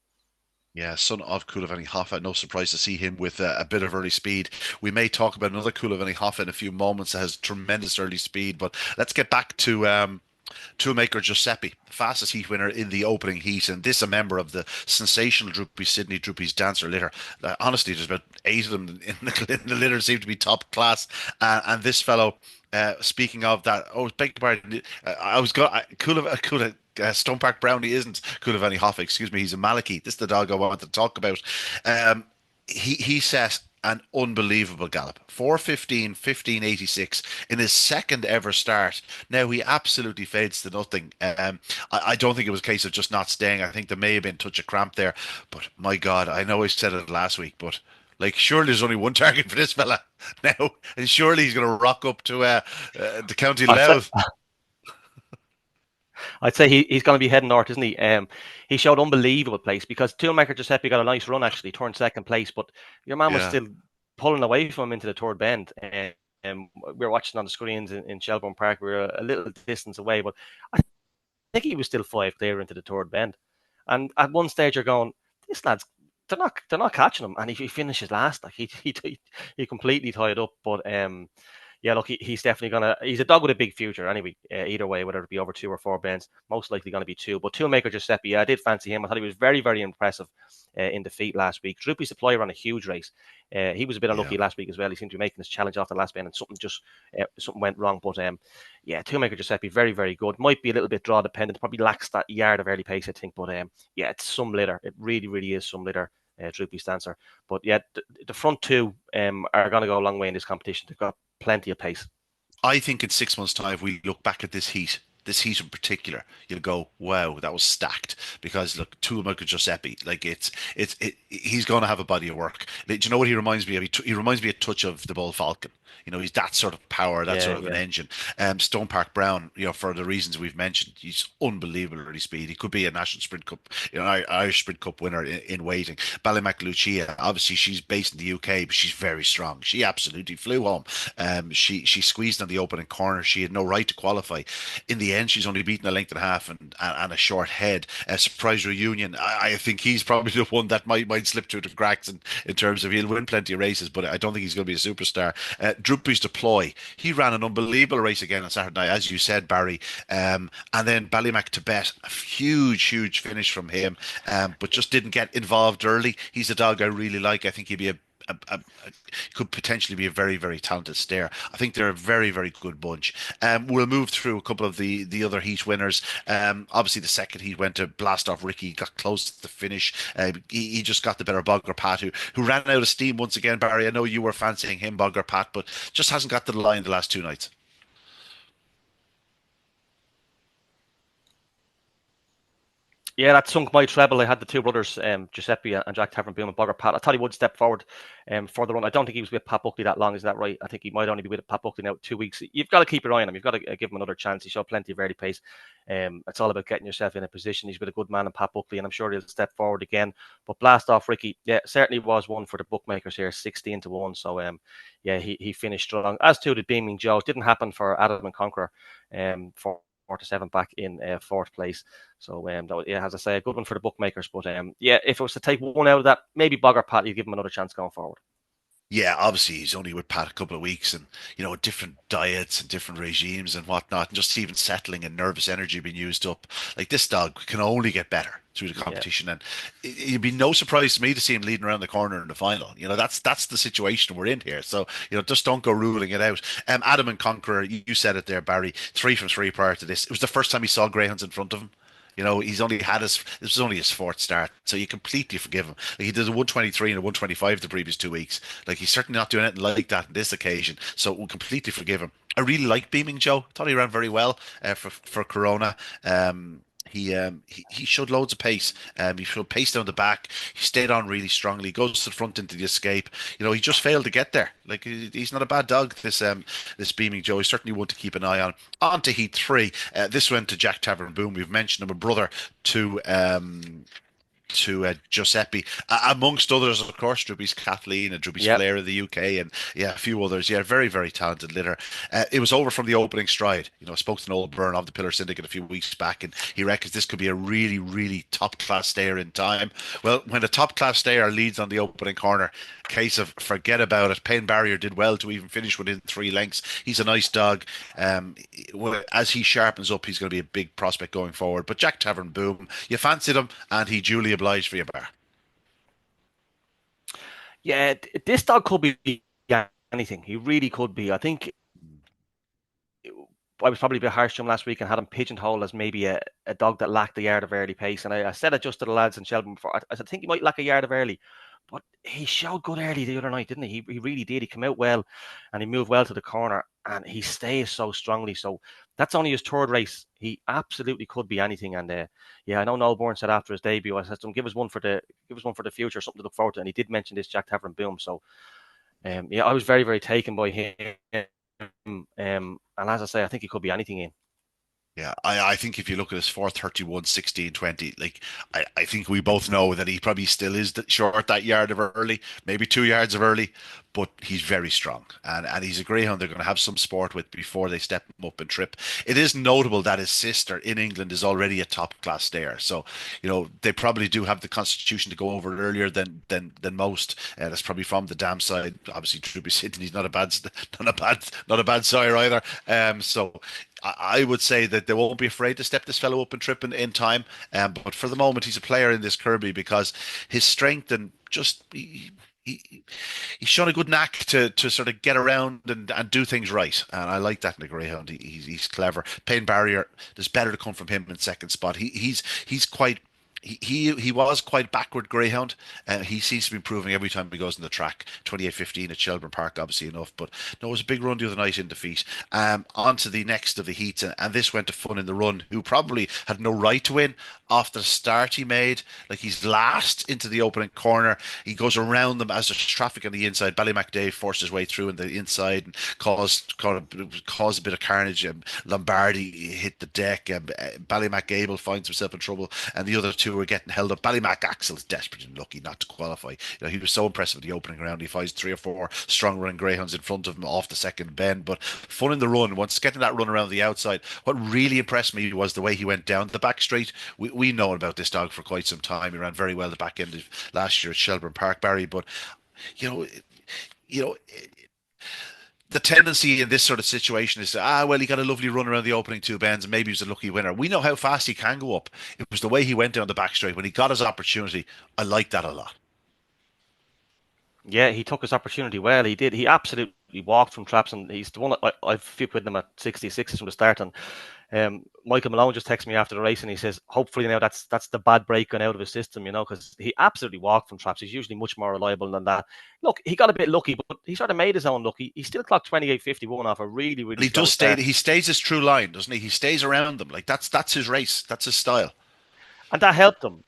Yeah, son of Kulavani Hoffa. No surprise to see him with a bit of early speed. We may talk about another Kulavani Hoffa in a few moments that has tremendous early speed, but let's get back to toolmaker Giuseppe, the fastest heat winner in the opening heat, and this a member of the sensational Droopy Sydney Droopy's Dancer litter. Honestly, there's about 8 of them in the litter, seem to be top class, and this fellow, speaking of that, beg your pardon, I was going Stone Park Brownie isn't Kulavani Hoffa, excuse me, he's a Maliki. This is the dog I wanted to talk about. He set an unbelievable gallop, 4:15, 15:86 in his second ever start. Now he absolutely fades to nothing. I don't think it was a case of just not staying. I think there may have been a touch of cramp there, but my God, I know I said it last week, but surely there's only one target for this fella now, and surely he's going to rock up to the County Louth. I'd say he's going to be heading north, isn't he? He showed unbelievable pace, because Toolmaker Giuseppe got a nice run, actually, turned second place, but your man was still pulling away from him into the third bend. We were watching on the screens in Shelburne Park. We were a little distance away, but I think he was still 5 clear into the third bend. And at one stage, you're going, this lad's they're not catching him, and he finishes last. Like he completely tied up, but yeah, look, he's definitely he's a dog with a big future anyway, either way, whether it be over 2 or 4 bends, most likely going to be 2. But Toolmaker Giuseppe, I did fancy him. I thought he was very, very impressive in defeat last week. Droopy Supply ran a huge race. He was a bit unlucky last week as well. He seemed to be making his challenge off the last bend, and something went wrong. But yeah, Toolmaker Giuseppe, very, very good. Might be a little bit draw dependent. Probably lacks that yard of early pace, I think. But yeah, it's some litter. It really, really is some litter. Droopy's Dancer. But yeah, the front 2 are going to go a long way in this competition. They've got plenty of pace. I think in 6 months' time, if we look back at this heat in particular, you'll go, wow, that was stacked. Because look, Michael Giuseppe, like he's going to have a body of work. Do you know what he reminds me of? He reminds me a touch of the Bull Falcon. He's that sort of power, that sort of an engine. Stone Park Brown, for the reasons we've mentioned, he's unbelievably speed. He could be a National Sprint Cup, Irish Sprint Cup winner in waiting. Bailey McGee, obviously she's based in the UK, but she's very strong. She absolutely flew home. She squeezed on the opening corner. She had no right to qualify. In the end, she's only beaten a length and a half and a short head. Surprise Reunion, I think he's probably the one that might slip through the cracks in terms of he'll win plenty of races, but I don't think he's going to be a superstar. Droopy's Deploy, he ran an unbelievable race again on Saturday night, as you said, Barry. And then Ballymac Tibet, a huge finish from him, but just didn't get involved early. He's a dog I really like. I think he'd be could potentially be a very talented stare. I think they're a very good bunch. We'll move through a couple of the other heat winners. Obviously the second heat went to Blast Off Ricky, got close to the finish. He just got the better Bogger Pat, who ran out of steam once again. Barry, I know you were fancying him, Bogger Pat, but just hasn't got to the line the last two nights. Yeah, that sunk my treble. I had the two brothers, Giuseppe and Jack Tavern-Boom and Bogger Pat. I thought he would step forward for the run. I don't think he was with Pat Buckley that long. Is that right? I think he might only be with Pat Buckley now 2 weeks. You've got to keep your eye on him. You've got to give him another chance. He showed plenty of early pace. It's all about getting yourself in a position. He's with a good man in Pat Buckley, and I'm sure he'll step forward again. But Blast Off Ricky, yeah, certainly was one for the bookmakers here, 16-1. So, yeah, he finished strong. As to the Beaming Joe, it didn't happen for Adam and Conqueror for 4-7 back in fourth place. So yeah, as I say, a good one for the bookmakers. But yeah, if it was to take one out of that, maybe Bogger Pat, you give him another chance going forward. Yeah, obviously he's only with Pat a couple of weeks, and different diets and different regimes and whatnot, and just even settling and nervous energy being used up. Like, this dog can only get better through the competition, and it'd be no surprise to me to see him leading around the corner in the final. That's the situation we're in here. So just don't go ruling it out. Adam and Conqueror, you said it there, Barry. 3 from 3 prior to this. It was the first time he saw greyhounds in front of him. This was only his fourth start, so you completely forgive him. Like, he did a 123 and a 125 the previous 2 weeks. Like, he's certainly not doing anything like that on this occasion, so we'll completely forgive him. I really like Beaming Joe. I thought he ran very well for Corona. He showed loads of pace. He showed pace down the back. He stayed on really strongly. Goes to the front into the escape. He just failed to get there. Like, he's not a bad dog. This Beaming Joe. He's certainly one to keep an eye on. On to Heat 3. This went to Jack Tavern-Boom. We've mentioned him, a brother to Giuseppe, amongst others, of course, Droopy's Kathleen and Droopy's Flair of the UK, and a few others. Yeah, very talented litter. It was over from the opening stride. I spoke to Noel Byrne of the Pillar Syndicate a few weeks back, and he reckons this could be a really top class stayer in time. Well, when a top class stayer leads on the opening corner, case of forget about it. Payne Barrier did well to even finish within 3 lengths. He's a nice dog. As he sharpens up, he's going to be a big prospect going forward. But Jack Tavern-Boom, you fancied him, and he duly obliged for your bar. Yeah, this dog could be anything. He really could be. I think I was probably a bit harsh to him last week and had him pigeonholed as maybe a dog that lacked a yard of early pace. And I said it just to the lads in Shelburne before. I think he might lack a yard of early. But he showed good early the other night, didn't he? He really did. He came out well and he moved well to the corner and he stays so strongly. So that's only his third race. He absolutely could be anything. And I know Noel Bourne said after his debut, I said to him, give us one for the future, something to look forward to. And he did mention this Jack Tavern-Boom. So I was very taken by him. And as I say, I think he could be anything in. Yeah, I think if you look at his 4:31, 16, 20, like I think we both know that he probably still is short that yard of early, maybe 2 yards of early, but he's very strong. And he's a greyhound they're going to have some sport with before they step him up and trip. It is notable that his sister in England is already a top class stayer. So, they probably do have the constitution to go over it earlier than most. That's probably from the dam side. Obviously, Droopy Sydney's not a bad sire either. So I would say that they won't be afraid to step this fellow up and trip in time. But for the moment, he's a player in this Kirby because his strength and just he's shown a good knack to sort of get around and do things right. And I like that in the greyhound. He's clever. Payne Barrier, there's better to come from him in second spot. He's quite he was quite backward greyhound. He seems to be improving every time he goes on the track. 28:15 at Shelburne Park, obviously enough, but no, it was a big run the other night in defeat. On to the next of the heats, and this went to Fun in the Run, who probably had no right to win after the start he made. Like, he's last into the opening corner. He goes around them as there's traffic on the inside. Ballymacday forced his way through in the inside and caused a bit of carnage. Lombardi hit the deck. Ballymac Gable finds himself in trouble, and the other two are getting held up. Ballymac Axel's desperate and lucky not to qualify. He was so impressive in the opening round. He finds 3 or 4 strong running greyhounds in front of him off the second bend. But Fun in the Run, once getting that run around the outside, what really impressed me was the way he went down the back straight. We know about this dog for quite some time. He ran very well the back end of last year at Shelburne Park, Barry. But you know, you know. The tendency in this sort of situation is, well, he got a lovely run around the opening 2 bends and maybe he was a lucky winner. We know how fast he can go up. It was the way he went down the back straight when he got his opportunity. I like that a lot. Yeah, he took his opportunity well. He did. He absolutely walked from traps, and he's the one that I've flipped with him at 66 from the start. And Michael Malone just texted me after the race, and he says, hopefully now that's the bad break going out of his system, because he absolutely walked from traps. He's usually much more reliable than that. Look, he got a bit lucky, but he sort of made his own luck. He still clocked 28:51 off a really, really. He does stay. He stays his true line, doesn't he? He stays around them. Like, that's his race. That's his style, and that helped him.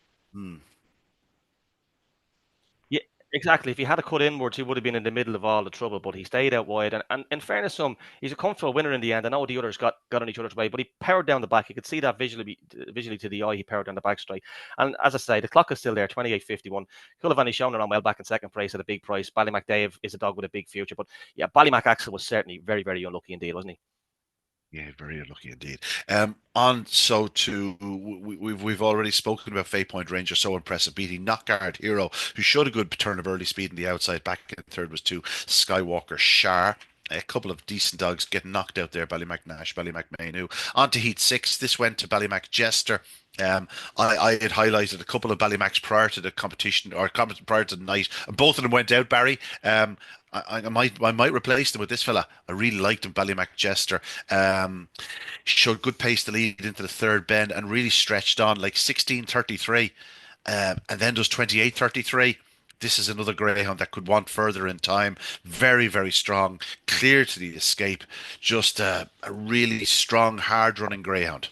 Yeah, exactly. If he had a cut inwards, he would have been in the middle of all the trouble, but he stayed out wide. And in fairness to him, he's a comfortable winner in the end. I know the others got on each other's way, but he powered down the back. You could see that visually to the eye. He powered down the back straight. And as I say, the clock is still there, 28:51. Cullivan shown around well back in second place at a big price. Ballymac Dave is a dog with a big future. But yeah, Ballymac Axel was certainly very, very unlucky indeed, wasn't he? Yeah, very unlucky indeed. We've already spoken about Fay Point Ranger, so impressive, beating Knockguard Hero, who showed a good turn of early speed in the outside. Back in third was 2 Skywalker Shar. A couple of decent dogs getting knocked out there. Ballymac Nash, Ballymac Mainu. On to Heat 6. This went to Ballymac Jester. I had highlighted a couple of Ballymac's prior to the competition, or prior to the night. Both of them went out, Barry. I might replace them with this fella. I really liked him, Ballymac Jester. Showed good pace to lead into the third bend and really stretched on, like 16:33, and then does 28:33. This is another greyhound that could want further in time. Very, very strong, clear to the escape. Just a really strong, hard-running greyhound.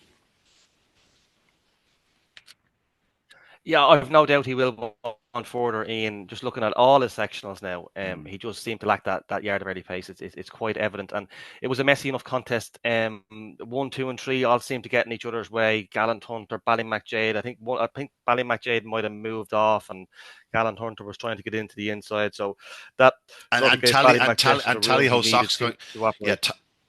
Yeah, I've no doubt he will go on further. Ian, just looking at all his sectionals now, he just seemed to lack that yard of early pace. It's quite evident, and it was a messy enough contest. 1, 2, and 3 all seemed to get in each other's way. Gallant Hunter, Ballymac Jade. I think Ballymac Jade might have moved off, and Gallant Hunter was trying to get into the inside. So that Tallyho Socks going. Yeah,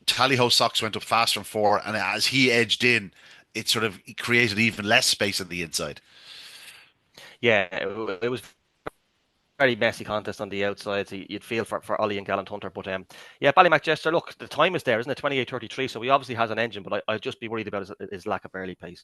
Tallyho Socks went up fast from 4, and as he edged in, it created even less space on the inside. Yeah, it was very messy contest on the outside. So you'd feel for Ollie and Gallant Hunter. But yeah, Ballymac Jester, look, the time is there, isn't it? 28:33. So he obviously has an engine, but I'd just be worried about his lack of early pace.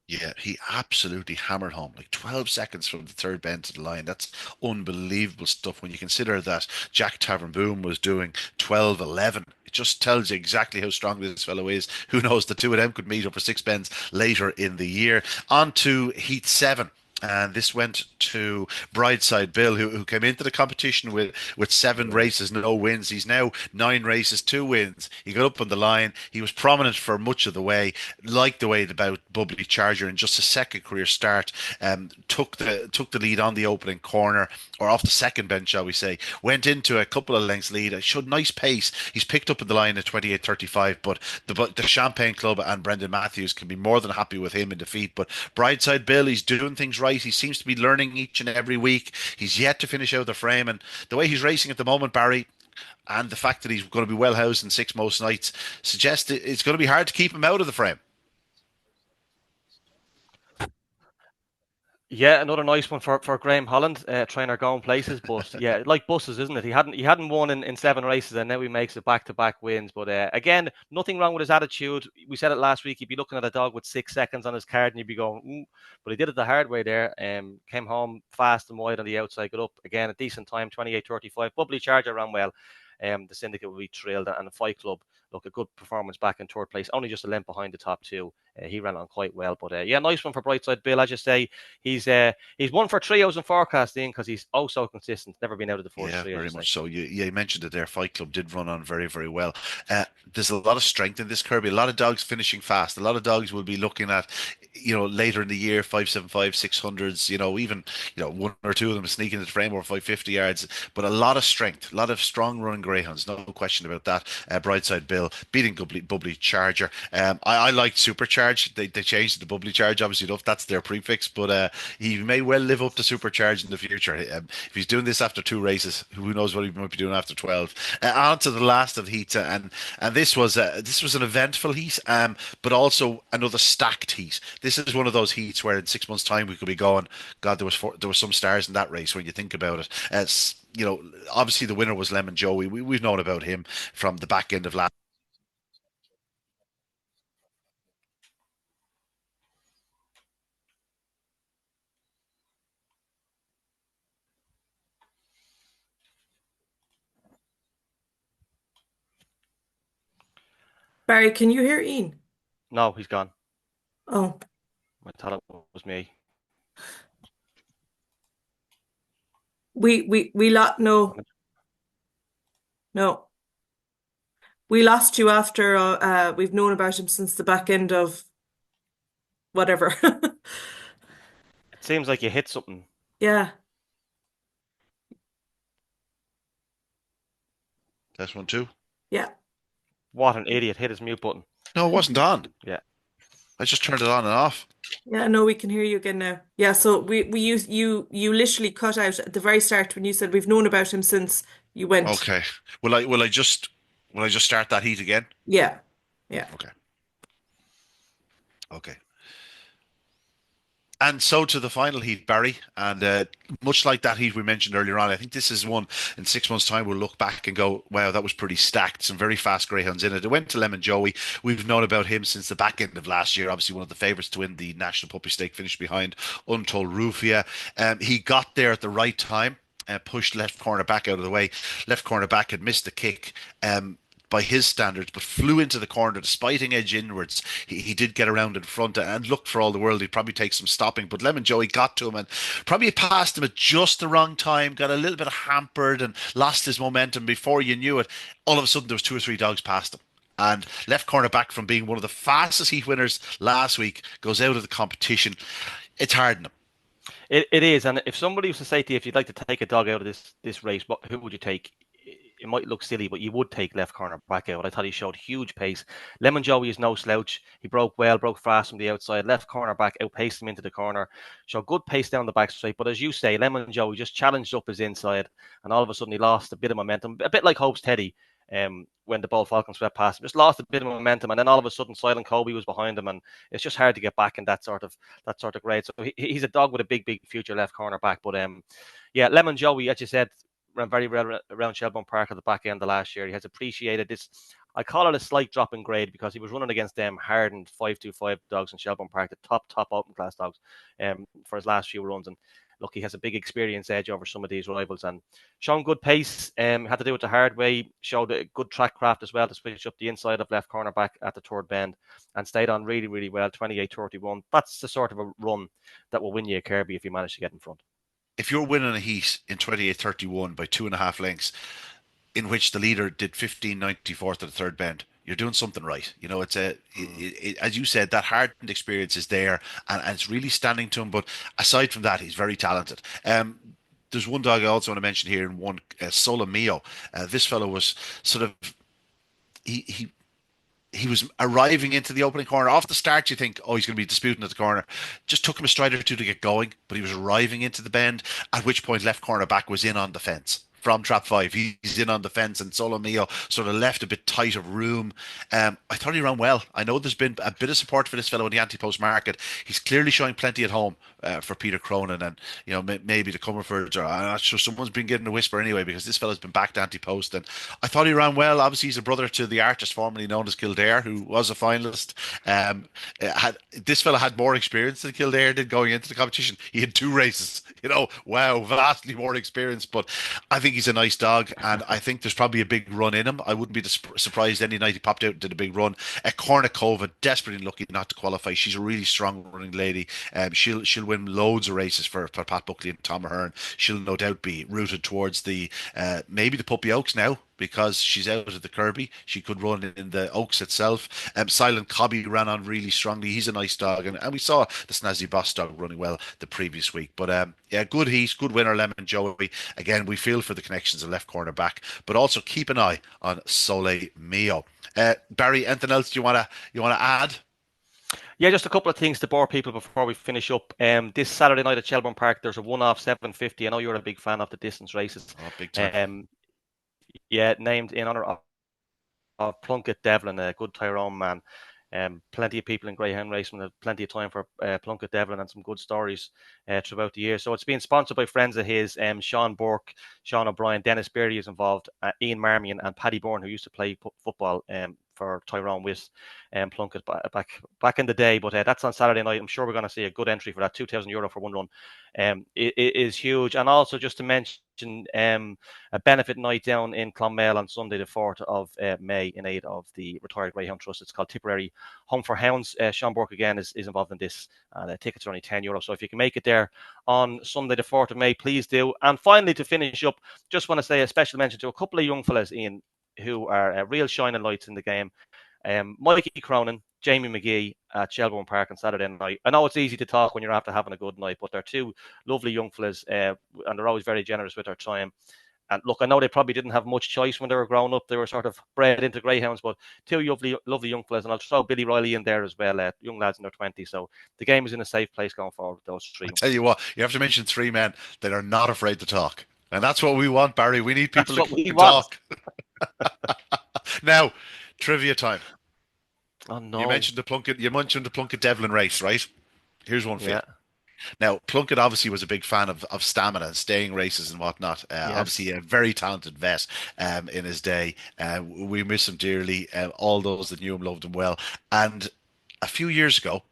Yeah, he absolutely hammered home, like 12 seconds from the third bend to the line. That's unbelievable stuff when you consider that Jack Tavern Boom was doing 12:11. It just tells you exactly how strong this fellow is. Who knows, the two of them could meet up for 6 bends later in the year. On to Heat 7. And this went to Brideside Bill, who came into the competition with 7 races, no wins. He's now 9 races, 2 wins. He got up on the line. He was prominent for much of the way. Liked the way about Bubbly Charger in just a second career start. Took the lead on the opening corner, or off the second bend, shall we say. Went into a couple of lengths lead. Showed nice pace. He's picked up in the line at 28:35, but the Champagne Club and Brendan Matthews can be more than happy with him in defeat. But Brideside Bill, he's doing things right. He seems to be learning each and every week. He's yet to finish out the frame, and the way he's racing at the moment, Barry, and the fact that he's going to be well housed in 6 most nights, suggests it's going to be hard to keep him out of the frame. Yeah, another nice one for Graham Holland, trainer going places. But yeah, like buses, isn't it? He hadn't won in 7 races, and now he makes it back-to-back wins. But again, nothing wrong with his attitude. We said it last week. He'd be looking at a dog with 6 seconds on his card, and he'd be going, but he did it the hard way there. Came home fast and wide on the outside. Got up again, a decent time, 28:35. Bubbly Charger ran well. The Syndicate will be thrilled, and the Fight Club, look, a good performance back in third place, only just a length behind the top 2. He ran on quite well. But yeah, nice one for Brightside Bill. As you say, he's 1 for 3 hours in forecasting because he's oh so consistent. Never been out of the first three. Very much so. You mentioned it there. Fight Club did run on very, very well. There's a lot of strength in this, Kirby. A lot of dogs finishing fast. A lot of dogs will be looking at, later in the year, 575, 600s, even, one or two of them sneaking into the frame or 550 yards. But a lot of strength, a lot of strong running greyhounds. No question about that. Brightside Bill beating Bubbly Charger. I liked Supercharge. They changed it to Bubbly Charge, obviously enough. That's their prefix. But he may well live up to Supercharge in the future. If he's doing this after 2 races, who knows what he might be doing after 12. On to the last of the heats, and this was an eventful heat, but also another stacked heat. This is one of those heats where in 6 months' time we could be going, God, there was some stars in that race when you think about it. Obviously the winner was Lemon Joey. We've known about him from the back end of last. Barry, can you hear Ian? No, he's gone. Oh. I thought it was me. We no. We lost you after we've known about him since the back end of whatever. It seems like you hit something. Yeah. That's one too. Yeah. What an idiot! Hit his mute button. No, it wasn't on. Yeah. I just turned it on and off. Yeah, no, we can hear you again now. Yeah, so you literally cut out at the very start when you said we've known about him since you went. Okay. Will I just start that heat again? Yeah. Yeah. Okay. And so to the final heat, Barry, and much like that heat we mentioned earlier on, I think this is one in 6 months' time we'll look back and go, wow, that was pretty stacked. Some very fast greyhounds in it. It went to Lemon Joey. We've known about him since the back end of last year. Obviously, one of the favourites to win the National Puppy Stake, finished behind Untold Rufia. He got there at the right time. Pushed left corner back out of the way. Left corner back had missed the kick. By his standards, but flew into the corner despite an edge inwards. He did get around in front and looked for all the world. He'd probably take some stopping, but Lemon Joey got to him and probably passed him at just the wrong time, got a little bit hampered and lost his momentum. Before you knew it, all of a sudden there was 2 or 3 dogs past him. And left corner back, from being one of the fastest heat winners last week, goes out of the competition. It's hard on him. It is, and if somebody was to say to you, if you'd like to take a dog out of this race, who would you take? It might look silly, but you would take left corner back out. I thought he showed huge pace. Lemon Joey is no slouch. He broke fast from the outside. Left corner back outpaced him into the corner. Showed good pace down the back straight. But as you say, Lemon Joey just challenged up his inside, and all of a sudden he lost a bit of momentum. A bit like Hope's Teddy when the ball Falcon swept past him. Just lost a bit of momentum, and then all of a sudden Silent Kobe was behind him, and it's just hard to get back in that sort of grade. So he's a dog with a big future left corner back. But yeah, Lemon Joey, as you said, ran very well around Shelbourne Park at the back end of last year. He has appreciated this. I call it a slight drop in grade because he was running against them hardened 525 dogs in Shelbourne Park, the top open class dogs, for his last few runs. And look, he has a big experience edge over some of these rivals and shown good pace. Had to do it the hard way. Showed a good track craft as well to switch up the inside of left corner back at the third bend and stayed on really, really well. 28-31. That's the sort of a run that will win you a Kirby if you manage to get in front. If you're winning a heat in 28-31 by 2.5 lengths, in which the leader did 15.94 at the third bend, you're doing something right. It's as you said, that hardened experience is there, and it's really standing to him. But aside from that, he's very talented. There's one dog I also want to mention here, in one, Solo Mio. This fellow was sort of he was arriving into the opening corner. Off the start, you think, oh, he's going to be disputing at the corner. Just took him a stride or two to get going, but he was arriving into the bend, at which point left corner back was in on the fence. From trap 5, he's in on the fence, and Solo Mio sort of left a bit tight of room. I thought he ran well. I know there's been a bit of support for this fellow in the anti-post market. He's clearly showing plenty at home for Peter Cronin, and maybe the Comerfords, or I'm not sure, someone's been getting a whisper anyway, because this fellow's been back to anti-post, and I thought he ran well. Obviously, he's a brother to the artist formerly known as Kildare, who was a finalist. This fellow had more experience than Kildare did going into the competition. He had 2 races. Wow, vastly more experience, but I think he's a nice dog, and I think there's probably a big run in him. I wouldn't be surprised any night he popped out and did a big run. Kornikova, desperately lucky not to qualify. She's a really strong running lady. She'll win loads of races for Pat Buckley and Tom Ahern. She'll no doubt be rooted towards the maybe the Puppy Oaks now, because she's out of the Kirby. She could run in the Oaks itself. Silent Cobby ran on really strongly. He's a nice dog. And we saw the Snazzy Boss dog running well the previous week. But yeah, good heat, good winner, Lemon Joey. Again, we feel for the connections of left corner back, but also keep an eye on Sole Mio. Barry, anything else you wanna add? Yeah, just a couple of things to bore people before we finish up. This Saturday night at Shelbourne Park, there's a one-off 750. I know you're a big fan of the distance races. Oh, big time. Yeah, named in honour of Plunkett Devlin, a good Tyrone man. Plenty of people in Greyhound Racing have plenty of time for Plunkett Devlin, and some good stories throughout the year. So it's being sponsored by friends of his, Sean Burke, Sean O'Brien, Dennis Beardy is involved, Ian Marmion and Paddy Bourne, who used to play football for Tyrone with Plunkett back in the day. But that's on Saturday night. I'm sure we're going to see a good entry for that. €2,000 for one run. It is huge. And also just to mention a benefit night down in Clonmel on Sunday the 4th of May in aid of the Retired Greyhound Trust. It's called Tipperary Home for Hounds. Sean Burke again is involved in this, and the tickets are only €10. So if you can make it there on Sunday the 4th of May, please do. And finally, to finish up, just want to say a special mention to a couple of young fellas, Ian, who are real shining lights in the game. Mikey Cronin, Jamie McGee at Shelbourne Park on Saturday night. I know it's easy to talk when you're after having a good night, but they're two lovely young fellas, and they're always very generous with their time. And look, I know they probably didn't have much choice when they were growing up. They were sort of bred into greyhounds, but two lovely young fellas. And I'll throw Billy Riley in there as well, young lads in their 20s. So the game is in a safe place going forward with those three. I tell you what, you have to mention three men that are not afraid to talk. And that's what we want, Barry. We need people who can talk. Now, trivia time. Oh no! You mentioned the Plunkett Devlin race, right? Here's one for you. Yeah. Now, Plunkett obviously was a big fan of stamina and staying races and whatnot. Yes. Obviously, a very talented vet in his day. We miss him dearly. All those that knew him loved him well. And a few years ago,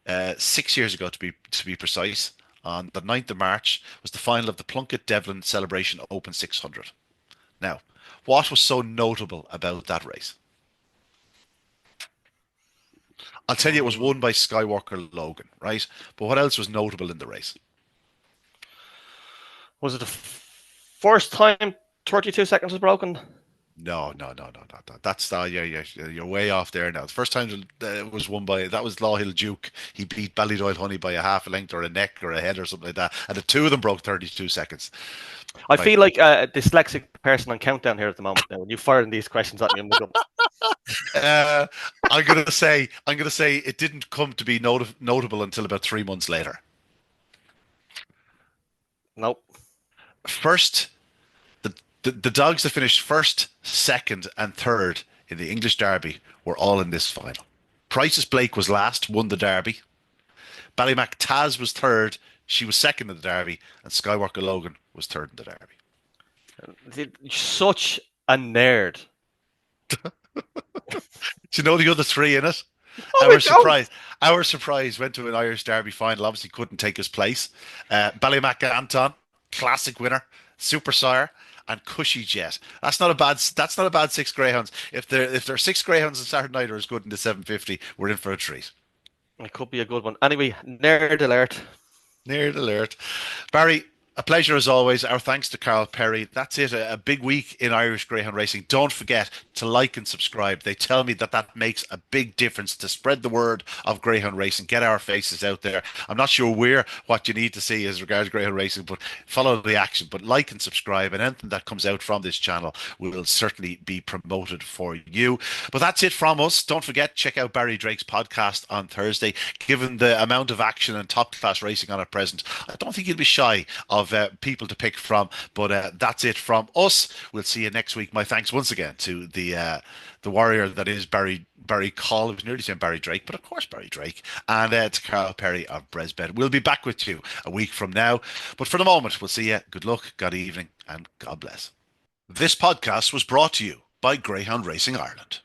6 years ago to be precise, on the 9th of March, was the final of the Plunkett Devlin Celebration Open 600. Now, what was so notable about that race? I'll tell you, it was won by Skywalker Logan, right? But what else was notable in the race? Was it the first time 32 seconds was broken? No. That's you're way off there now. The first time it was won by, that was Law Hill Duke. He beat Ballydoyle Honey by a half a length or a neck or a head or something like that. And the two of them broke 32 seconds. I feel like a dyslexic person on countdown here at the moment now. When you firing these questions at me, I'm going. I'm gonna say it didn't come to be notable until about 3 months later. Nope. First, the dogs that finished first, second, and third in the English Derby were all in this final. Price's Blake was last, won the Derby. Ballymac Taz was third. She was second in the Derby, and Skywalker Logan was third in the Derby. Such a nerd. Do you know the other three in it? Oh, Our surprise went to an Irish Derby final. Obviously, couldn't take his place. Ballymac Anton, classic winner, Super Sire, and Cushy Jet. That's not a bad 6 greyhounds. If there are 6 greyhounds on Saturday night are as good in the 750, we're in for a treat. It could be a good one. Anyway, nerd alert. Nerd alert. Barry, a pleasure as always. Our thanks to Carl Perry. That's it. A big week in Irish Greyhound Racing. Don't forget to like and subscribe. They tell me that makes a big difference to spread the word of Greyhound Racing. Get our faces out there. I'm not sure what you need to see as regards Greyhound Racing, but follow the action. But like and subscribe, and anything that comes out from this channel will certainly be promoted for you. But that's it from us. Don't forget, check out Barry Drake's podcast on Thursday. Given the amount of action and top class racing on at present, I don't think you'll be shy of people to pick from. But that's it from us. We'll see you next week. My thanks once again to the warrior that is Barry Caul. I was nearly saying Barry Drake, but of course Barry Drake. And to Carl Perry of BresBet. We'll be back with you a week from now. But for the moment, we'll see you. Good luck, good evening, and God bless. This podcast was brought to you by Greyhound Racing Ireland.